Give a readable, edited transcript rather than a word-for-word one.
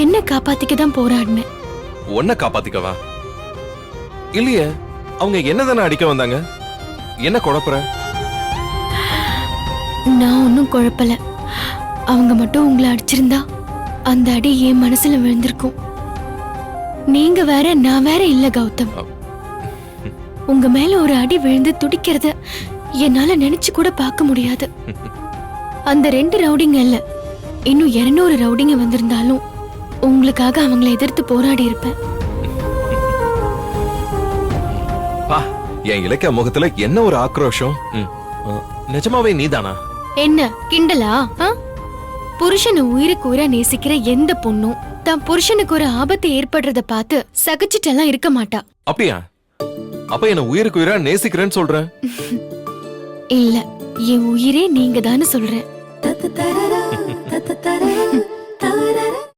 என்ன காப்பாத்திக்க தான் போராடினேன். உன்னை காப்பாத்திக்கவா? இல்லையே, அவங்க என்னதானே அடிக்க வந்தாங்க? என்ன குழப்பற? நான் ஒன்னும் குழப்பல. அவங்க மட்டும் உங்களை அடிச்சிருந்தா அந்த அடி என் மனசுல விழுந்திருக்கும். நீங்க வேற நான் வேற இல்ல கௌதம். உங்க மேல ஒரு அடி விழுந்து துடிக்கிறத என்னால நினைச்சு கூட பார்க்க முடியாது. அந்த 2 ரவுடிங்க இல்ல, இன்னும் 200 ரவுடிங்க வந்திருந்தாலும் உங்களுக்காக அவங்களை எதிர்த்து போராடி இருப்பேன். என் இலக்கிய முகத்துல என்ன ஒரு ஆக்ரோஷம்! நிஜமாவே நீதானா? என்ன கிண்டலா? புருஷனை உயிருக்கு உயிரா நேசிக்கிற எந்த பொண்ணும் தான் புருஷனுக்கு ஒரு ஆபத்து ஏற்படுறத பார்த்து சகிச்சுட்டெல்லாம் இருக்க மாட்டா. அப்படியா? அப்ப என்ன உயிருக்கு உயிரா நேசிக்கிறேன்னு சொல்றேன்? இல்ல, என் உயிரே நீங்க தானே சொல்றேன்.